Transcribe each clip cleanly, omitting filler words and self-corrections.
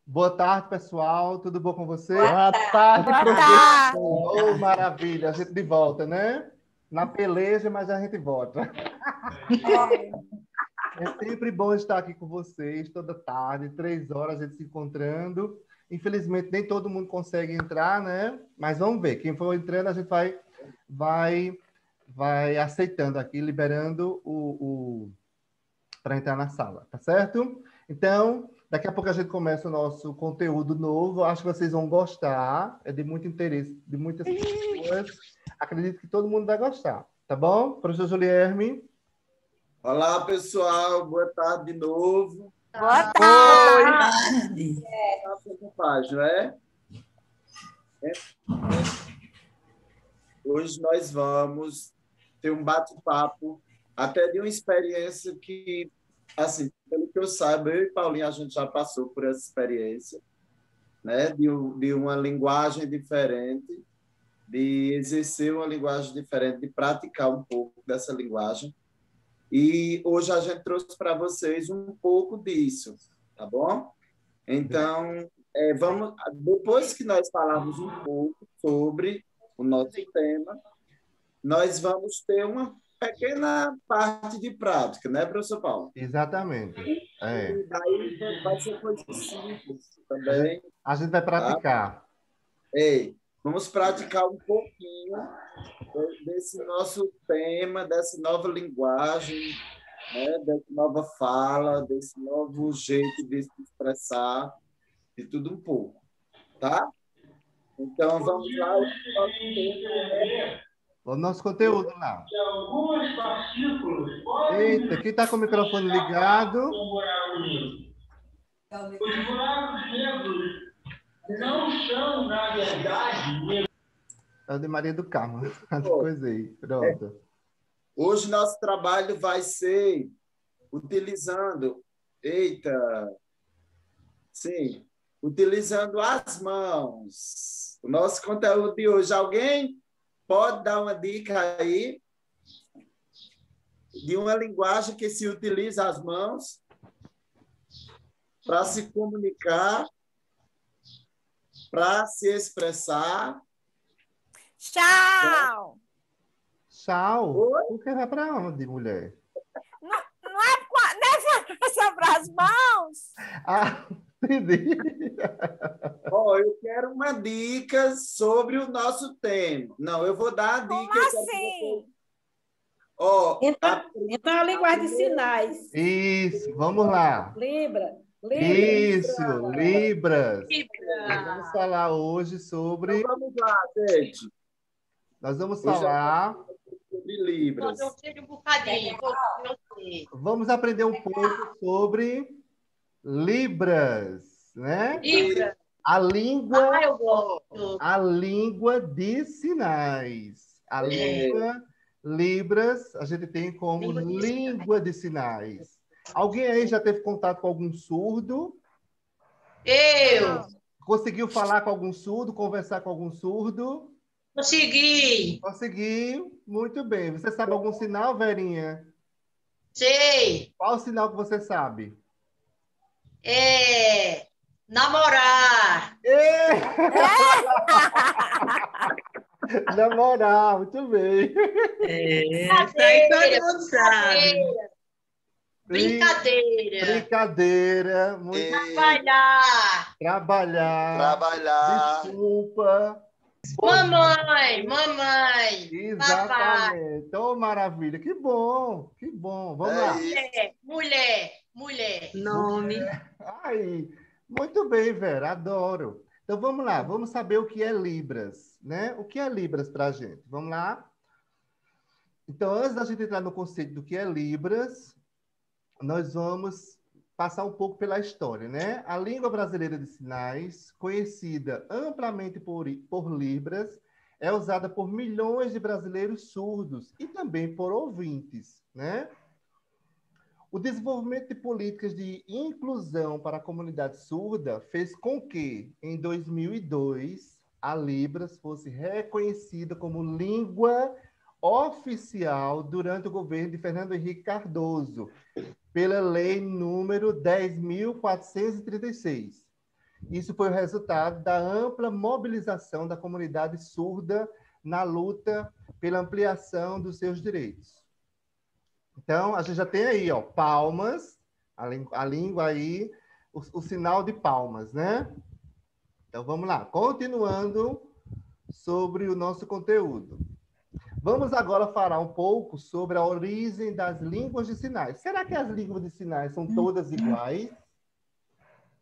Boa tarde, pessoal. Tudo bom com você? Boa tarde, Boa professor. tarde. Oh, maravilha. A gente de volta, né? Na peleja, mas a gente volta. É sempre bom estar aqui com vocês toda tarde, 3 horas, a gente se encontrando. Infelizmente, nem todo mundo consegue entrar, né? Mas vamos ver. Quem for entrando, a gente vai, vai aceitando aqui, liberando para entrar na sala, tá certo? Então, daqui a pouco a gente começa o nosso conteúdo novo. Acho que vocês vão gostar. É de muito interesse de muitas pessoas. Acredito que todo mundo vai gostar, tá bom? Professor Julierme. Olá, pessoal. Boa tarde de novo. Boa tarde. Não é? Hoje nós vamos ter um bate-papo, até de uma experiência que, assim, pelo que eu saiba, eu e Paulinho, a gente já passou por essa experiência, né? De uma linguagem diferente, de exercer uma linguagem diferente, de praticar um pouco dessa linguagem. E hoje a gente trouxe para vocês um pouco disso, tá bom? Então, depois que nós falarmos um pouco sobre o nosso tema, nós vamos ter uma pequena parte de prática, né, professor Paulo? Exatamente. E daí vai ser coisa simples A também. gente, a gente vai praticar. Tá? Vamos praticar um pouquinho desse nosso tema, dessa nova linguagem, né, dessa nova fala, desse novo jeito de se expressar, de tudo um pouco, tá? Então, vamos lá. O nosso conteúdo lá. Eita, quem está com o microfone ligado? Os buracos negros não são, na verdade, É o de Maria do Carmo. Coisa aí. Pronto. Hoje nosso trabalho vai ser utilizando, utilizando as mãos. O nosso conteúdo de hoje. Alguém pode dar uma dica aí de uma linguagem que se utiliza as mãos para se comunicar, para se expressar? Tchau. Tchau. Oi? Por que vai para onde, mulher? Não é só para as mãos? Ah, entendi. Eu quero uma dica sobre o nosso tema. Não, eu vou dar a dica. Como assim? Então, a linguagem de sinais. Isso, vamos lá. Libra. Isso, Libras. Nós vamos falar hoje sobre... Então, vamos lá, gente. Nós vamos Hoje falar... sobre Libras. Vamos aprender um pouco sobre Libras, né? Libras. A língua... eu gosto. A língua de sinais. A língua Libras, a gente tem como língua de sinais. Alguém aí já teve contato com algum surdo? Eu Conseguiu falar com algum surdo, conversar com algum surdo? consegui. Conseguiu? Muito bem. Você sabe algum sinal, Verinha? Sei. Qual o sinal que você sabe? Namorar. Namorar, muito bem. Isso aí todo mundo sabe. Brincadeira. Brincadeira. Muito... Trabalhar. Trabalhar. Desculpa. Mamãe. Exatamente. Oh, maravilha. Que bom. Vamos lá. Mulher. Nome. Ai, muito bem, Vera. Adoro. Então, vamos lá. Vamos saber o que é Libras, né? O que é Libras para a gente? Vamos lá? Então, antes da gente entrar no conceito do que é Libras, nós vamos passar um pouco pela história, né? A língua brasileira de sinais, conhecida amplamente por Libras, é usada por milhões de brasileiros surdos e também por ouvintes, né? O desenvolvimento de políticas de inclusão para a comunidade surda fez com que, em 2002, a Libras fosse reconhecida como língua oficial durante o governo de Fernando Henrique Cardoso, pela Lei número 10.436. Isso foi o resultado da ampla mobilização da comunidade surda na luta pela ampliação dos seus direitos. Então, a gente já tem aí, ó, palmas, a língua aí, o sinal de palmas, né? Então, vamos lá. Continuando sobre o nosso conteúdo. Vamos agora falar um pouco sobre a origem das línguas de sinais. Será que as línguas de sinais são todas iguais?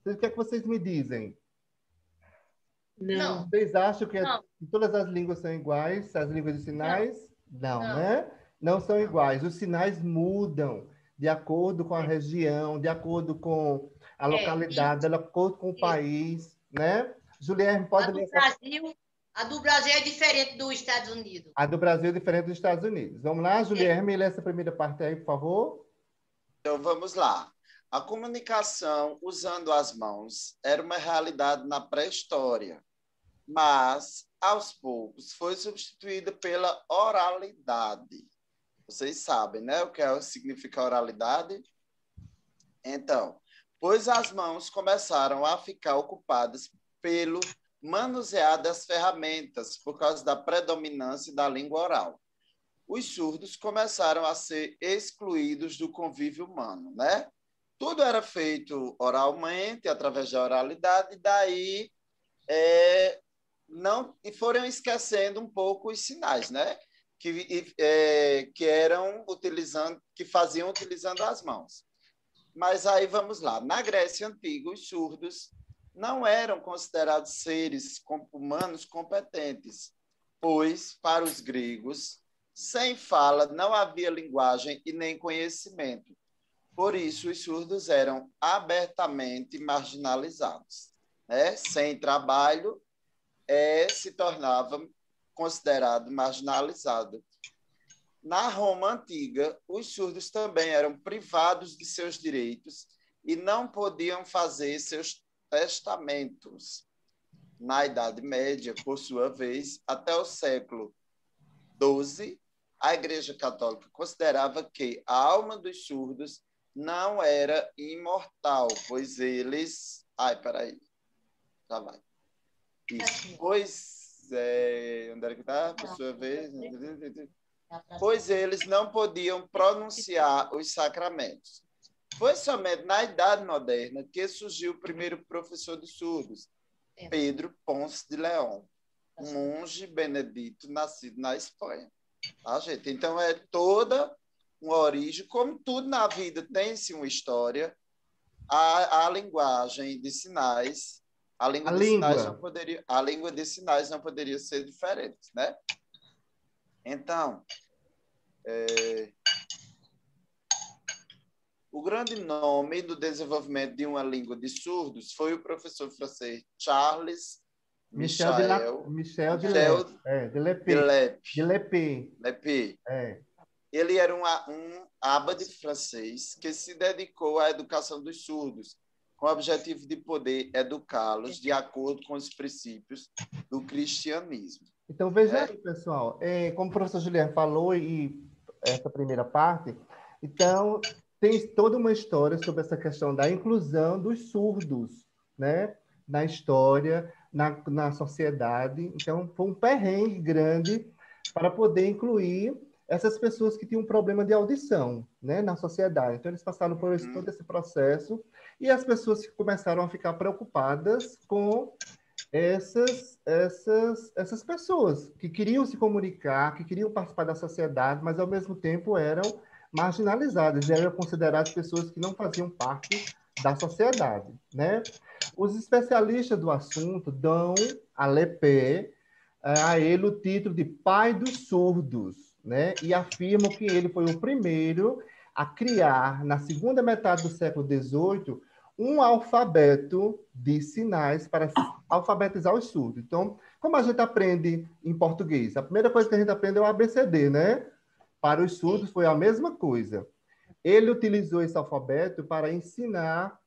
O que é que vocês me dizem? Não. Vocês acham que Não. todas as línguas são iguais, as línguas de sinais? Não, Não. né? Não são iguais. Os sinais mudam de acordo com a região, de acordo com a localidade, de acordo com o país, né? Juliane, pode ler essa... A do Brasil é diferente dos Estados Unidos. A do Brasil é diferente dos Estados Unidos. Vamos lá, Juliane, lê essa primeira parte aí, por favor. Então, vamos lá. A comunicação usando as mãos era uma realidade na pré-história, mas, aos poucos, foi substituída pela oralidade. Vocês sabem, né, o que significa oralidade? Então, pois as mãos começaram a ficar ocupadas pelo manusear das ferramentas por causa da predominância da língua oral. Os surdos começaram a ser excluídos do convívio humano, né? Tudo era feito oralmente, através da oralidade, e daí e foram esquecendo um pouco os sinais, né? Que eram que faziam utilizando as mãos. Mas aí vamos lá. Na Grécia Antiga, os surdos não eram considerados seres humanos competentes, pois, para os gregos, sem fala não havia linguagem e nem conhecimento. Por isso, os surdos eram abertamente marginalizados, né? Sem trabalho, se tornava considerado marginalizado. Na Roma Antiga, os surdos também eram privados de seus direitos e não podiam fazer seus testamentos. Na Idade Média, por sua vez, até o século XII, a Igreja Católica considerava que a alma dos surdos não era imortal, pois eles... peraí. Já vai. Isso. Onde era que está? Por sua vez... Pois eles não podiam pronunciar os sacramentos. Foi somente na Idade Moderna que surgiu o primeiro professor de surdos, Pedro Ponce de León, um monge benedito nascido na Espanha. Tá, gente? Então, é toda uma origem, como tudo na vida tem-se uma história, a linguagem de sinais, a língua de sinais não poderia ser diferente, né? Então, o grande nome do desenvolvimento de uma língua de surdos foi o professor francês Charles Michel de Lepé. Ele era um abade francês que se dedicou à educação dos surdos, com o objetivo de poder educá-los de acordo com os princípios do cristianismo. Então, veja aí, pessoal, como o professor Juliano falou, e essa primeira parte, então, tem toda uma história sobre essa questão da inclusão dos surdos, né? Na história, na sociedade. Então, foi um perrengue grande para poder incluir essas pessoas que tinham um problema de audição, né, na sociedade. Então, eles passaram por todo esse processo e as pessoas começaram a ficar preocupadas com essas pessoas que queriam se comunicar, que queriam participar da sociedade, mas, ao mesmo tempo, eram marginalizadas, eram consideradas pessoas que não faziam parte da sociedade, né? Os especialistas do assunto dão a Lepé, a ele o título de pai dos surdos, né? E afirmam que ele foi o primeiro a criar, na segunda metade do século XVIII, um alfabeto de sinais para alfabetizar os surdos. Então, como a gente aprende em português? A primeira coisa que a gente aprende é o ABCD, né? Para os surdos foi a mesma coisa. Ele utilizou esse alfabeto para ensinar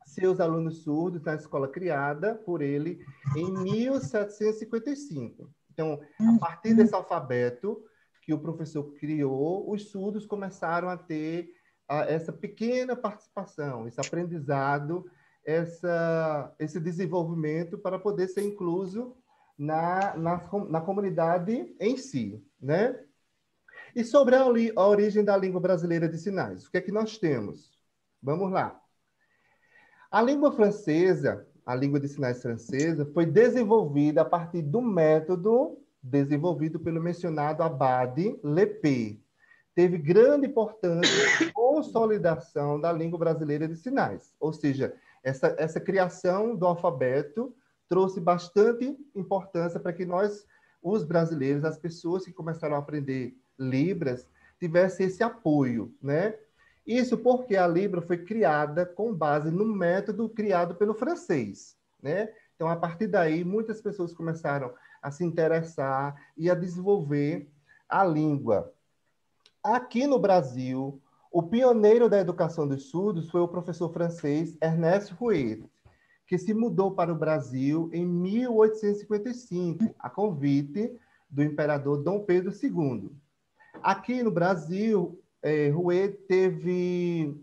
seus alunos surdos na escola criada por ele em 1755. Então, a partir desse alfabeto que o professor criou, os surdos começaram a ter essa pequena participação, esse aprendizado esse desenvolvimento para poder ser incluso na comunidade em si, né? E sobre a origem da língua brasileira de sinais, o que é que nós temos? Vamos lá. A língua francesa, a língua de sinais francesa, foi desenvolvida a partir do método desenvolvido pelo mencionado Abade Lepé. Teve grande importância na consolidação da língua brasileira de sinais. Ou seja, essa criação do alfabeto trouxe bastante importância para que nós, os brasileiros, as pessoas que começaram a aprender Libras, tivessem esse apoio, né? Isso porque a Libra foi criada com base no método criado pelo francês, né? Então, a partir daí, muitas pessoas começaram a se interessar e a desenvolver a língua. Aqui no Brasil, o pioneiro da educação dos surdos foi o professor francês Ernest Rouet, que se mudou para o Brasil em 1855, a convite do imperador Dom Pedro II. Aqui no Brasil, Rouet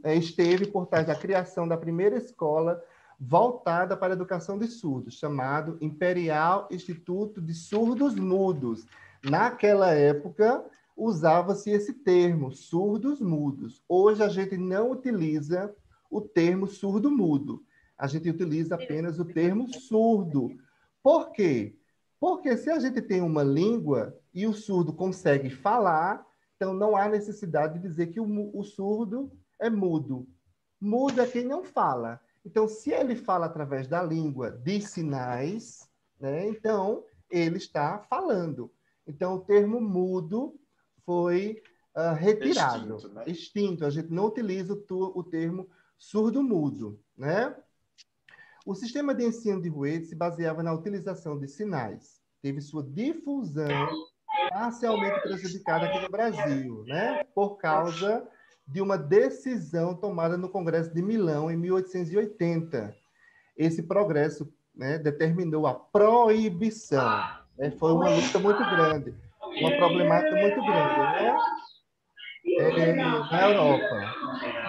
esteve por trás da criação da primeira escola voltada para a educação de surdos, chamado Imperial Instituto de Surdos Mudos. Naquela época, usava-se esse termo, surdos mudos. Hoje, a gente não utiliza o termo surdo-mudo. A gente utiliza apenas o termo surdo. Por quê? Porque se a gente tem uma língua e o surdo consegue falar, então não há necessidade de dizer que o surdo é mudo. Mudo é quem não fala. Então, se ele fala através da língua de sinais, né, então ele está falando. Então, o termo mudo foi retirado. Extinto, né? Extinto. A gente não utiliza o termo surdo-mudo, né? O sistema de ensino de Rouet se baseava na utilização de sinais. Teve sua difusão parcialmente prejudicada aqui no Brasil, né? Por causa de uma decisão tomada no Congresso de Milão em 1880. Esse progresso, né, determinou a proibição. Né? Foi uma luta muito grande, uma problemática muito grande, né? Na Europa.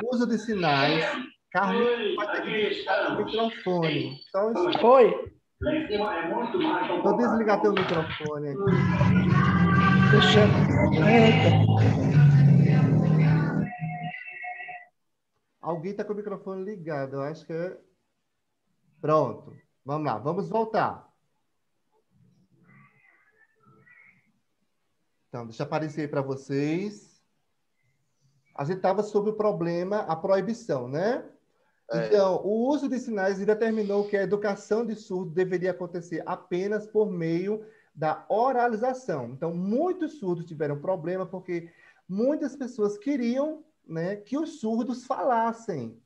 O uso de sinais. Carmen vai ter que desligar o microfone. Então, Foi. vou desligar teu microfone aqui. Deixa. Eita. Alguém está com o microfone ligado, eu acho que é... Pronto. Vamos lá, vamos voltar. Então, deixa eu aparecer aí para vocês. A gente estava sobre o problema, a proibição, né? Então, o uso de sinais determinou que a educação de surdo deveria acontecer apenas por meio da oralização. Então, muitos surdos tiveram problema porque muitas pessoas queriam, né, que os surdos falassem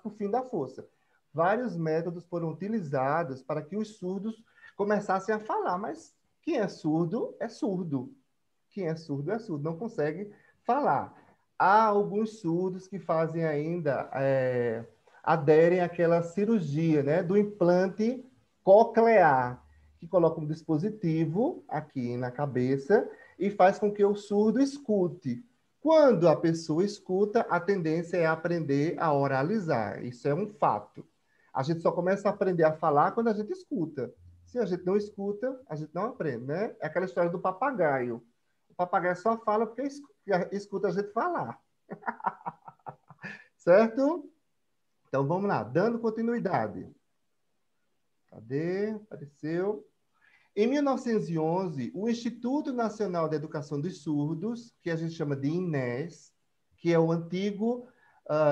por fim da força. Vários métodos foram utilizados para que os surdos começassem a falar, mas quem é surdo é surdo. Quem é surdo, não consegue falar. Há alguns surdos que fazem ainda, aderem àquela cirurgia, né, do implante coclear, que coloca um dispositivo aqui na cabeça e faz com que o surdo escute. Quando a pessoa escuta, a tendência é aprender a oralizar. Isso é um fato. A gente só começa a aprender a falar quando a gente escuta. Se a gente não escuta, a gente não aprende, né? É aquela história do papagaio. O papagaio só fala porque escuta a gente falar. Certo? Então, vamos lá. Dando continuidade. Cadê? Apareceu. Em 1911, o Instituto Nacional de Educação dos Surdos, que a gente chama de INES, que é o antigo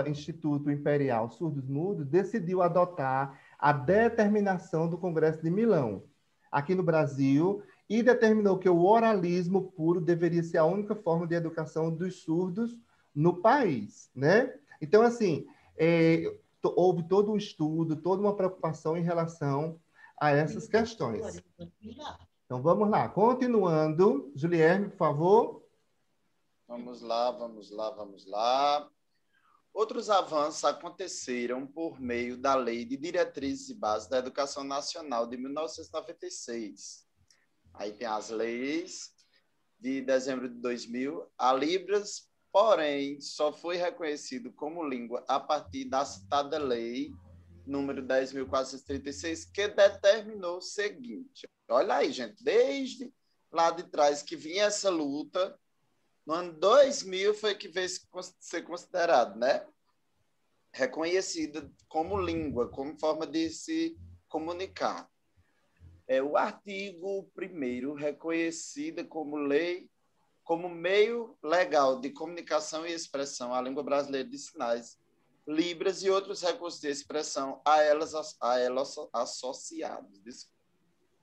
Instituto Imperial Surdos Mudos, decidiu adotar a determinação do Congresso de Milão, aqui no Brasil, e determinou que o oralismo puro deveria ser a única forma de educação dos surdos no país, né? Então, assim, houve todo um estudo, toda uma preocupação em relação a essas questões. Então, vamos lá. Continuando. Julierme, por favor. Vamos lá. Outros avanços aconteceram por meio da Lei de Diretrizes e Bases da Educação Nacional de 1996. Aí tem as leis de dezembro de 2000. A Libras, porém, só foi reconhecido como língua a partir da citada lei número 10.436, que determinou o seguinte. Olha aí, gente, desde lá de trás que vinha essa luta, no ano 2000 foi que veio ser considerado, né? Reconhecida como língua, como forma de se comunicar. O artigo 1º, reconhecida como lei, como meio legal de comunicação e expressão, a língua brasileira de sinais, Libras e outros recursos de expressão a elas associados.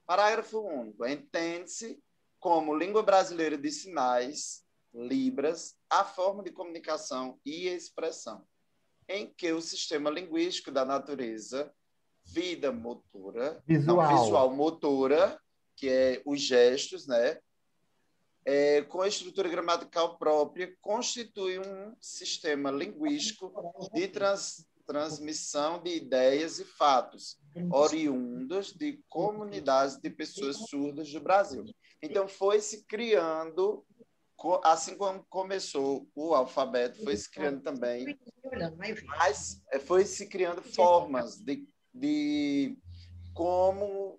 Parágrafo único. Entende-se como língua brasileira de sinais, Libras, a forma de comunicação e expressão, em que o sistema linguístico da natureza visual motora, que é os gestos, né? Com a estrutura gramatical própria, constitui um sistema linguístico de transmissão de ideias e fatos, oriundos de comunidades de pessoas surdas do Brasil. Então, foi se criando, assim como começou o alfabeto, foi se criando também, mas foi se criando formas de como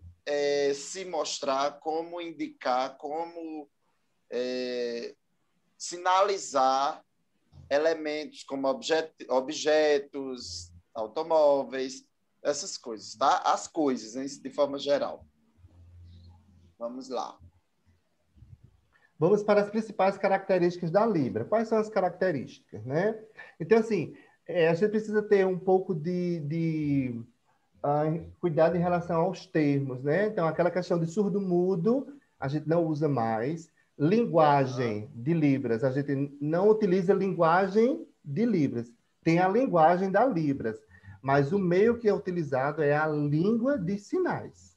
se mostrar, como indicar, como sinalizar elementos como objetos, automóveis, essas coisas, tá? As coisas, de forma geral. Vamos lá. Vamos para as principais características da Libra. Quais são as características, né? Então, assim, a gente precisa ter um pouco de cuidado em relação aos termos, né? Então, aquela questão de surdo-mudo, a gente não usa mais. Linguagem de Libras, a gente não utiliza linguagem de Libras. Tem a linguagem da Libras, mas o meio que é utilizado é a língua de sinais.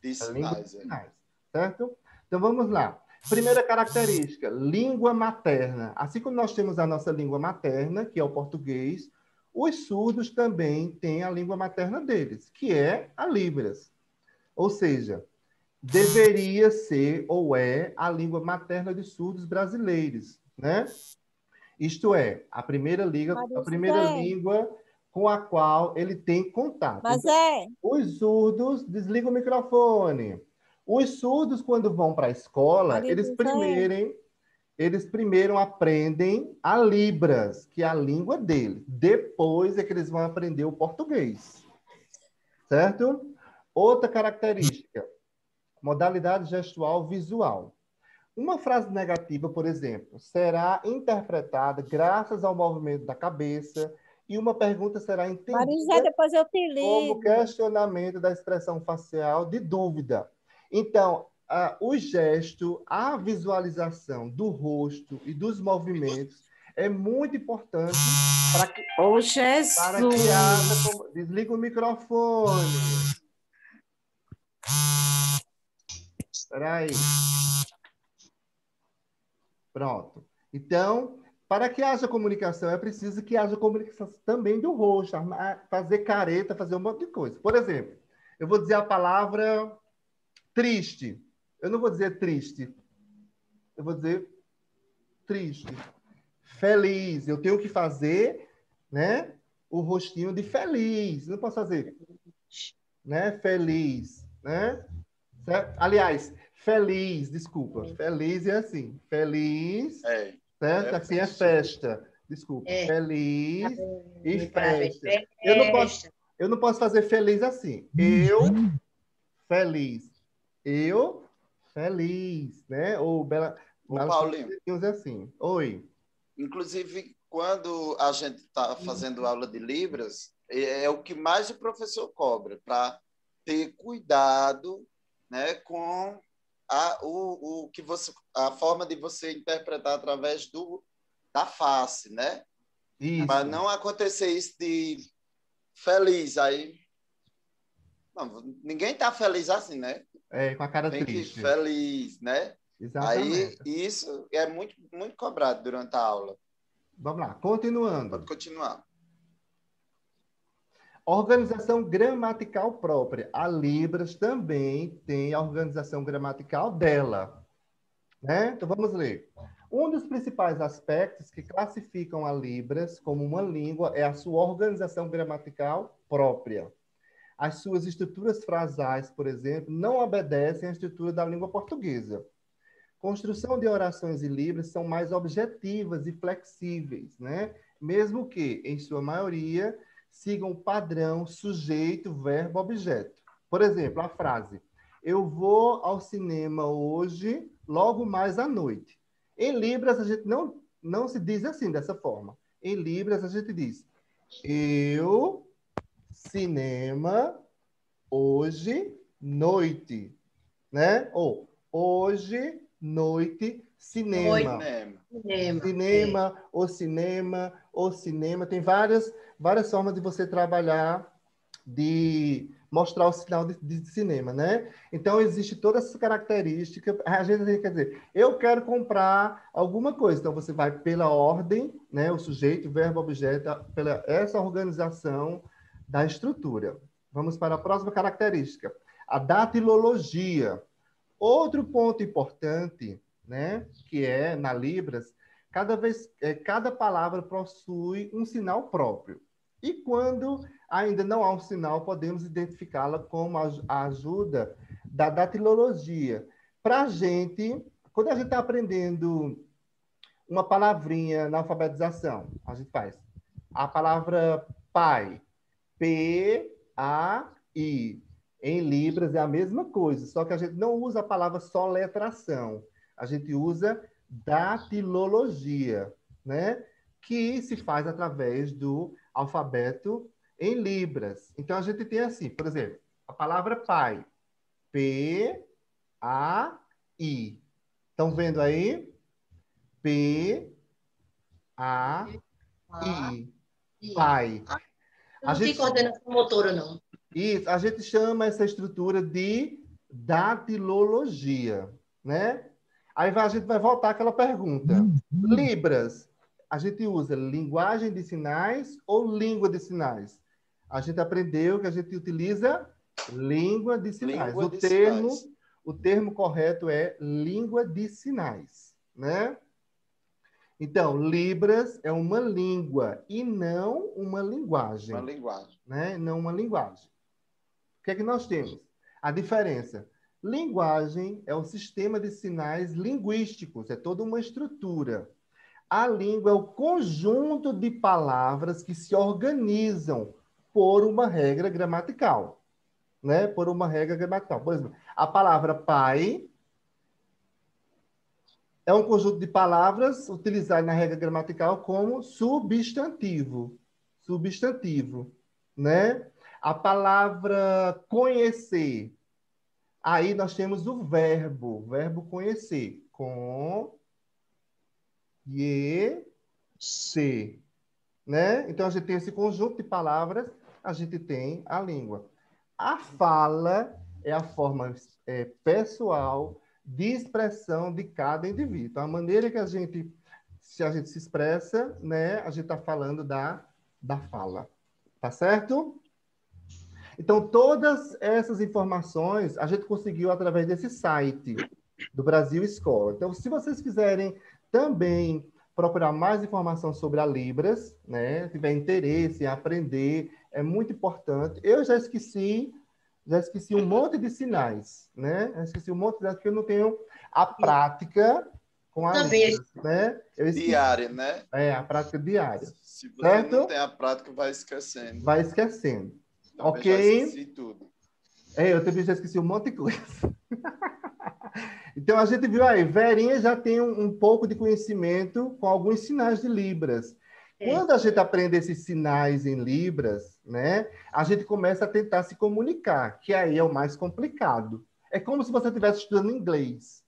Certo? Então, vamos lá. Primeira característica, língua materna. Assim como nós temos a nossa língua materna, que é o português, os surdos também têm a língua materna deles, que é a Libras. Ou seja, deveria ser ou é a língua materna de surdos brasileiros, né? Isto é, a primeira língua com a qual ele tem contato. Mas então, os surdos, desligam o microfone. Os surdos, quando vão para a escola, eles primeiro aprendem a Libras, que é a língua deles. Depois é que eles vão aprender o português. Certo? Outra característica, modalidade gestual visual. Uma frase negativa, por exemplo, será interpretada graças ao movimento da cabeça e uma pergunta será entendida Marizé, depois eu te ligo. como questionamento da expressão facial de dúvida. Então, o gesto, a visualização do rosto e dos movimentos é muito importante para que, haja... Desliga o microfone. Espera aí. Pronto. Então, para que haja comunicação, é preciso que haja comunicação também do rosto, fazer careta, fazer um monte de coisa. Por exemplo, eu vou dizer a palavra triste. Eu não vou dizer triste. Eu vou dizer triste. Feliz. Eu tenho que fazer, né, o rostinho de feliz. Não posso fazer, né, feliz, né? Certo? Aliás, feliz, desculpa. Feliz é assim. Feliz, certo? Assim é festa. Desculpa. Feliz e festa. Eu não posso fazer feliz assim. Eu, feliz. Eu, feliz, né? Ou Bela... Paulinho. Assim. Oi. Inclusive, quando a gente está fazendo aula de Libras, é o que mais o professor cobra, para ter cuidado, né, com a forma de você interpretar através da face, né? Para não acontecer isso de feliz. Aí, não, ninguém está feliz assim, né? Com a cara triste. Feliz, né? Exatamente. Aí, isso é muito, muito cobrado durante a aula. Vamos lá, continuando. Pode continuar. Organização gramatical própria. A Libras também tem a organização gramatical dela. Né? Então, vamos ler. Um dos principais aspectos que classificam a Libras como uma língua é a sua organização gramatical própria. As suas estruturas frasais, por exemplo, não obedecem à estrutura da língua portuguesa. Construção de orações em Libras são mais objetivas e flexíveis, né? Mesmo que, em sua maioria, sigam o padrão sujeito, verbo, objeto. Por exemplo, a frase: eu vou ao cinema hoje, logo mais à noite. Em Libras, a gente não se diz assim, dessa forma. Em Libras, a gente diz: eu, cinema, hoje, noite. Né? Ou hoje, noite, cinema. Cinema, ou cinema. Tem várias formas de você trabalhar, de mostrar o sinal de cinema, né? Então, existe toda essa característica. A gente quer dizer, eu quero comprar alguma coisa. Então, você vai pela ordem, né? O sujeito, verbo, objeto, pela essa organização da estrutura. Vamos para a próxima característica. A datilologia. Outro ponto importante, né? Que é, na Libras, cada palavra possui um sinal próprio. E quando ainda não há um sinal, podemos identificá-la com a ajuda da datilologia. Para a gente, quando a gente está aprendendo uma palavrinha na alfabetização, a gente faz a palavra pai, P-A-I. Em Libras é a mesma coisa, só que a gente não usa a palavra soletração, a gente usa datilologia, né? Que se faz através do alfabeto em Libras. Então, a gente tem assim, por exemplo, a palavra pai, P-A-I. Estão vendo aí? P-A-I. Pai. Não tem coordenação motora, não. Isso, a gente chama essa estrutura de datilologia, né? Aí a gente vai voltar àquela pergunta. Libras, a gente usa linguagem de sinais ou língua de sinais? A gente aprendeu que a gente utiliza língua de sinais. O termo correto é língua de sinais, né? Então, Libras é uma língua e não uma linguagem. Uma linguagem. Né? Não uma linguagem. O que é que nós temos? A diferença. Linguagem é o sistema de sinais linguísticos, é toda uma estrutura. A língua é o conjunto de palavras que se organizam por uma regra gramatical. Né? Por uma regra gramatical. Por exemplo, a palavra pai é um conjunto de palavras utilizado na regra gramatical como substantivo. Substantivo, né? A palavra conhecer. Aí nós temos o verbo conhecer. Conhecer, né? Então, a gente tem esse conjunto de palavras, a gente tem a língua. A fala é a forma pessoal de expressão de cada indivíduo. Então, a maneira que a gente se expressa, né? A gente está falando da fala. Tá certo? Então, todas essas informações a gente conseguiu através desse site do Brasil Escola. Então, se vocês quiserem também procurar mais informação sobre a Libras, né? Tiver interesse em aprender, é muito importante. Eu já esqueci um monte de sinais, né? Eu esqueci um monte de sinais porque eu não tenho a prática com a Libras, né? Diária, né? A prática diária. Se você certo? não tem a prática, vai esquecendo. Vai esquecendo. Também ok? Já esqueci tudo. Eu também já esqueci um monte de coisa. Então, a gente viu aí, Verinha já tem um pouco de conhecimento com alguns sinais de Libras. Quando a gente aprende esses sinais em Libras, né, a gente começa a tentar se comunicar, que aí é o mais complicado. É como se você estivesse estudando inglês.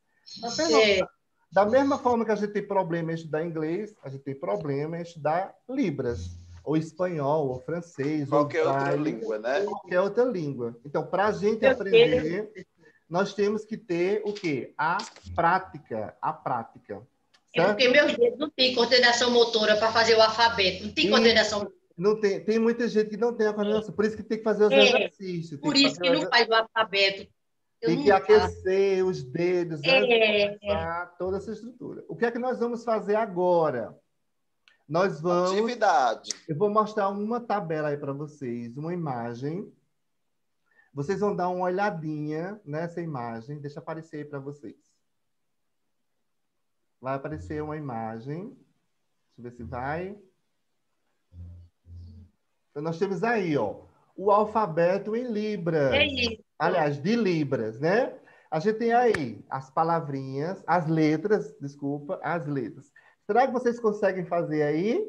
Da mesma forma que a gente tem problema em estudar inglês, a gente tem problema em estudar Libras, ou espanhol, ou francês, qualquer ou outra língua, né? Qualquer outra língua. Então, para a gente aprender, nós temos que ter o quê? A prática. É porque meus dedos não têm coordenação motora para fazer o alfabeto. Não tem coordenação. Não tem muita gente que não tem a coordenação. Por isso que tem que fazer os exercícios. Por isso que não faz o alfabeto. Tem que aquecer os dedos, toda essa estrutura. O que é que nós vamos fazer agora? Nós vamos... Atividade. Eu vou mostrar uma tabela aí para vocês, uma imagem, Vocês vão dar uma olhadinha nessa imagem. Deixa aparecer aí para vocês. Vai aparecer uma imagem. Deixa eu ver se vai. Então, nós temos aí, ó, o alfabeto em Libras. É isso. Aliás, de Libras, né? A gente tem aí as palavrinhas, as letras, desculpa, as letras. Será que vocês conseguem fazer aí?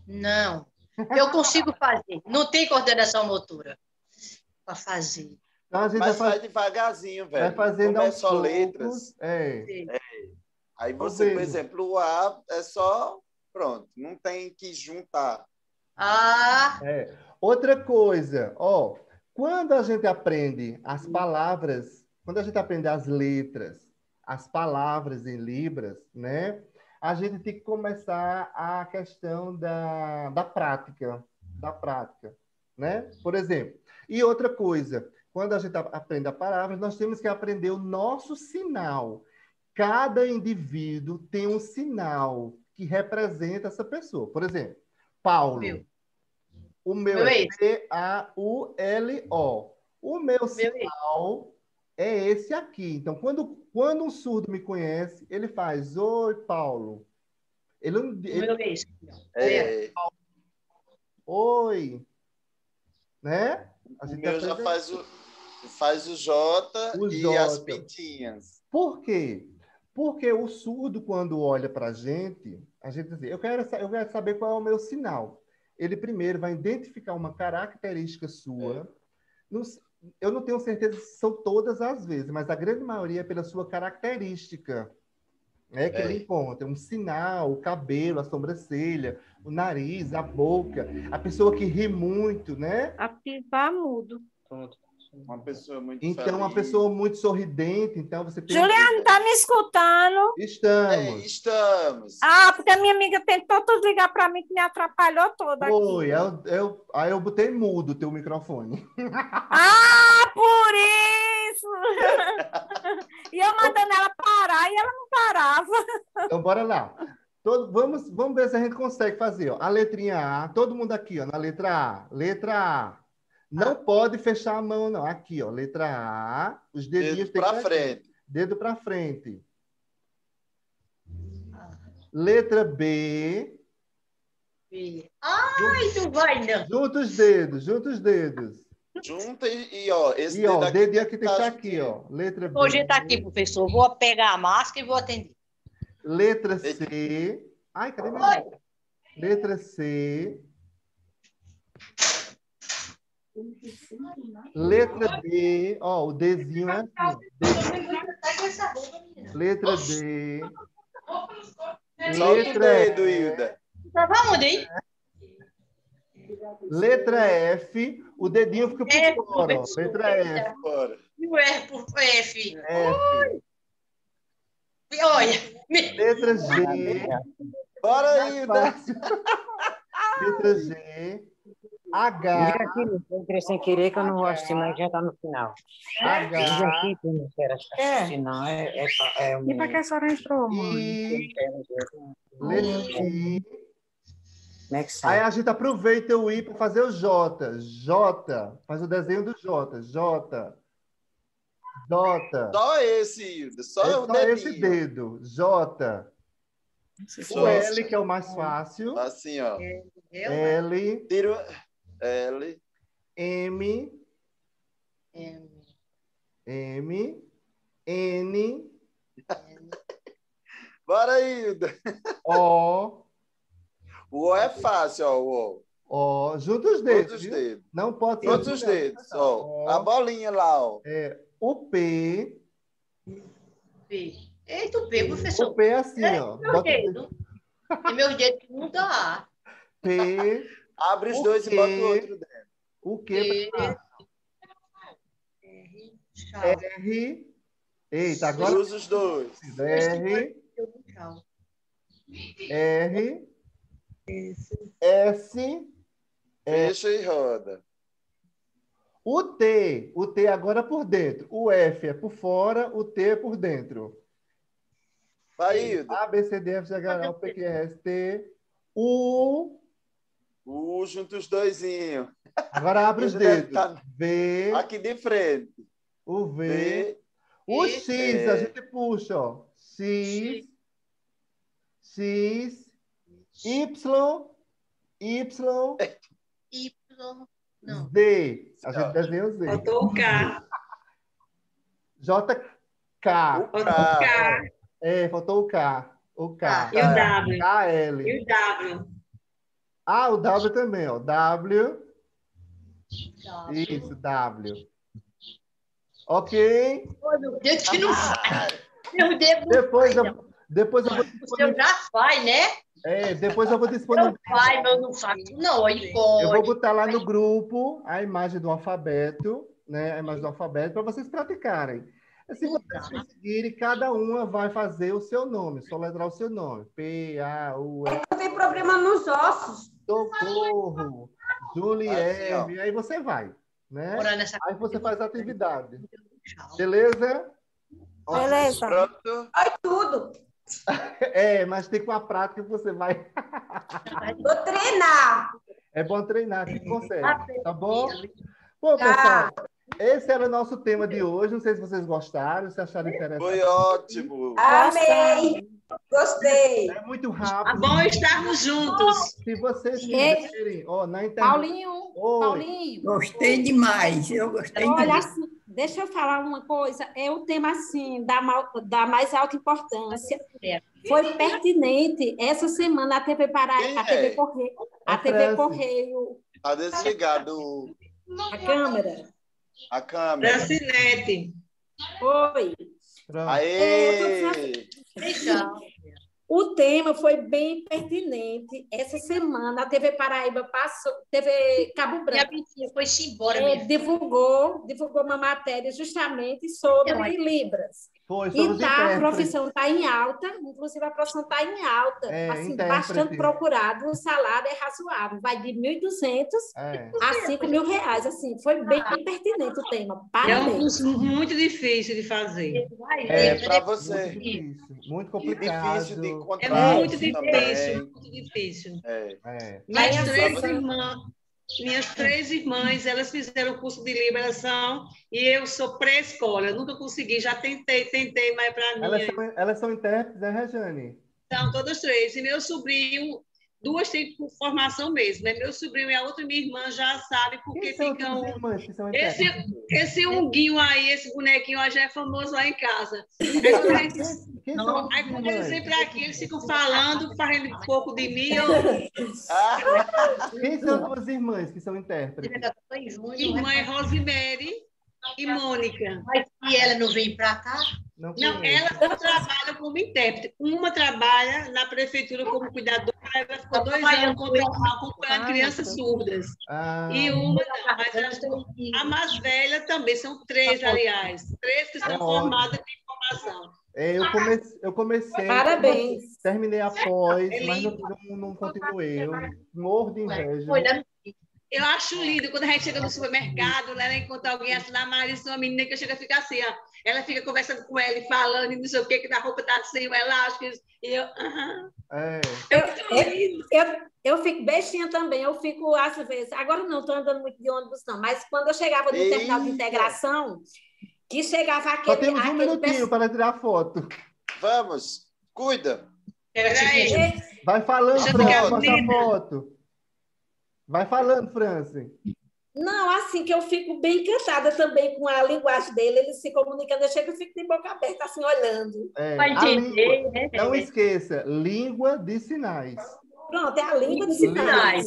Não. Eu consigo fazer. Não tem coordenação motora para fazer. Então, a gente Mas vai, faz devagarzinho, velho. vai fazendo Como é aos só poucos. letras. Aí você, por Veja. exemplo, o A é só... Pronto, não tem que juntar. Ah, Outra coisa, ó, quando a gente aprende as palavras, quando a gente aprende as letras, as palavras em Libras, né? A gente tem que começar a questão da prática, né? Por exemplo. E outra coisa, quando a gente aprende a palavra, nós temos que aprender o nosso sinal. Cada indivíduo tem um sinal que representa essa pessoa. Por exemplo, Paulo. Meu. O meu Meu é ex. P-A-U-L-O. O meu sinal é esse aqui. Então, quando um surdo me conhece, ele faz: Oi, Paulo. Ele não. Meu ex. É, Oi. Né? A o gente meu já aprende faz o J o e J. as pintinhas. Por quê? Porque o surdo, quando olha para a gente diz assim, eu quero saber qual é o meu sinal. Ele primeiro vai identificar uma característica sua. Eu não tenho certeza se são todas as vezes, mas a grande maioria é pela sua característica. Né, que ele encontra um sinal, o cabelo, a sobrancelha, o nariz, a boca, a pessoa que ri muito, né? Ativar mudo. Uma pessoa muito Então, uma feliz. pessoa muito sorridente, então você tem... Juliana, tá me escutando? Estamos. Estamos. Ah, porque a minha amiga tentou tudo ligar para mim que me atrapalhou toda aqui. Oi, aí eu botei mudo o teu microfone. Ah, por isso! E eu mandando ela parar e ela não parava. Então, bora lá. Vamos ver se a gente consegue fazer. Ó. A letrinha A, todo mundo aqui, ó, na letra A. Letra A. Não pode fechar a mão, não. Aqui, ó, letra A. Os dedinhos Dedo para frente. Dedo para frente. Letra B. Ai, tu vai, não. Junta os dedos, junta os dedos. Junta ó, esse E, ó, dedo o aqui dedinho aqui tem que tá estar aqui, juntinho. ó. Letra B. Hoje tá aqui, professor. Vou pegar a máscara e vou atender. Letra C. Ai, cadê minha letra? Letra C. Letra D. Ó, o Dzinho é assim. Letra D. Solta o dedo, Hilda. Tava onde, hein? Letra F. O dedinho fica F, por fora, ó. professor. Letra F. Bora. E o R por F. F. Olha. Letra G. Bora, Hilda. Fácil. Letra G. H. Diga aqui, eu entrei sem querer que eu não vou assistir, mas já está no final. Diga H. aqui que eu não quero assistir, não. E para que a senhora entrou, mãe? I. Letra I. Como é que Aí sai? a gente aproveita o I para fazer o J. J. Faz o desenho do J. J. J. Só esse, Hilda. Só É o só dedinho. esse dedo. J. O Só. L, que é o mais fácil. Assim, ó. L. Tiro L. M. M. N. Bora, Hilda. O. O O é fácil, ó. O O. O. Junta os dedos. Todos os Viu? dedos. Não pode ser. Todos os dedos. Ó. A bolinha lá, ó. O P. Eita, o P, O professor. P é assim, ó. Meu Bota o dedo. E meus dedos que não dá. P. Abre os O dois quê? e bota o outro dentro. O que? Tchau. R. Eita, agora. Cruza os dois. R. Tchau. R. S. Fecha e roda. O T agora por dentro. O F é por fora, o T é por dentro. Vai, Hilda. A, B, C, D, F, G, H, I, L, P, Q, R, S, T, U, U junto os doisinhos. Agora abre os Ele deve dedos. tá V, aqui de frente. o V. V. O X, X, a gente puxa, ó. X, X, Y, Y, Y. Não. Z. A gente desenha o Z. Faltou o K. J, K. Faltou o K. Faltou o K. O K. E o W. K, L. E o W. Ah, o W também, ó. W. Tá. Isso, W. Ok? Ô, meu Deus, que não faz. Meu Deus, Depois eu vou o seu já faz, né? depois eu vou Não disponibilizar. faz, mas eu não faço, não. Aí Eu vou pode. botar lá no grupo a imagem do alfabeto, né? A imagem do alfabeto para vocês praticarem. Se vocês conseguirem, cada uma vai fazer o seu nome, soletrar o seu nome. P, A, U, S. Tem problema nos ossos. Socorro, Juliette, Assim, aí você vai, né? Morar nessa Aí você faz a atividade. Beleza? Beleza. Pronto. Tudo. Mas tem com a prática que você vai. Vou treinar. É bom treinar, que consegue. Tá bom? Bom, pessoal, esse era o nosso tema de hoje. Não sei se vocês gostaram, se acharam interessante. Foi ótimo. Amei. Gostei. É muito Tá rápido. bom estarmos juntos. Se vocês quiserem, na internet. Paulinho, Oi. Paulinho. Gostei demais, eu gostei Olha, demais. assim, deixa eu falar uma coisa. É o tema, assim, da mais alta importância. Foi pertinente essa semana a TV Paraíba, a TV Correio, a TV Correio, Tá desligado a câmera. a câmera. Francinete. Foi. Pronto. Aê! Legal. O tema foi bem pertinente. Essa semana a TV Paraíba passou, TV Cabo Minha Branco bichinha foi-se embora, minha filha. divulgou uma matéria justamente sobre Libras. Foi, sobre os E a intérpretes. profissão está em alta, inclusive a profissão está em alta, assim, intérprete. bastante procurado, o salário é razoável, vai de 1.200 a R$5.000, assim, foi bem pertinente o tema, É um parabéns. curso muito difícil de fazer. Para você. Muito difícil, muito E complicado. difícil de É encontrar. muito também. difícil, muito difícil. Aí, Minhas três irmãs, elas fizeram o curso de liberação e eu sou pré-escola. Eu nunca consegui, já tentei, mas para mim... Elas são intérpretes, né, Rejane? São todas três. E meu sobrinho, duas têm formação mesmo, né? Meu sobrinho e a outra minha irmã já sabem porque Quem são ficam... suas irmãs que são intérpretes? Esse unguinho aí, esse bonequinho aí já é famoso lá em casa. Aí quando eles vêm para aqui, eles ficam falando, fazendo um pouco de mim. Quem são duas irmãs que são intérpretes? Irmã é Rosemary e Mônica. Mas se ela não vem para cá? Não, elas não trabalham como intérprete. Uma trabalha na prefeitura como cuidadora, ela ficou 2 anos acompanhando crianças surdas. E uma não, mas a mais velha também, são 3, aliás. 3 que estão formadas em formação. Eu comecei, Parabéns. terminei após, mas não continuei. Eu morro de inveja. Eu acho lindo quando a gente chega no supermercado, ela encontra alguém assim, na Marisa, uma menina que chega e fica assim, ó. Ela fica conversando com ela e falando, e não sei o que a roupa tá assim, o elástico, e eu... Eu fico bestinha também, eu fico às vezes, agora não estou andando muito de ônibus não, mas quando eu chegava no terminal de integração, que chegava aquele... Só temos um minutinho para tirar foto. Vamos, cuida. Vai falando, França, mostra a foto. Vai falando, França. Não, assim, que eu fico bem encantada também com a linguagem dele, ele se comunicando, eu chego e fico de boca aberta, assim, olhando. Vai entender, né? Não esqueça, língua de sinais. Pronto, é a língua de sinais.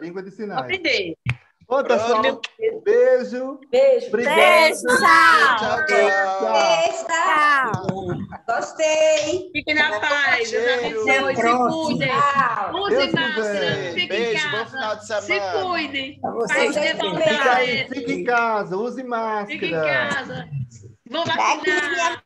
Língua de sinais. Aprender. Bom, pessoal, beijo. Beijo. Obrigado. Beijo, Tchau. tchau. Gostei. Fiquem na paz, Deus abençoe, se cuidem. Use máscara, fiquem em Beijo, bom final casa, de se semana. cuidem. Vocês também. Fique em casa, use máscara. Fiquem em casa. Vão Daqui vacinar.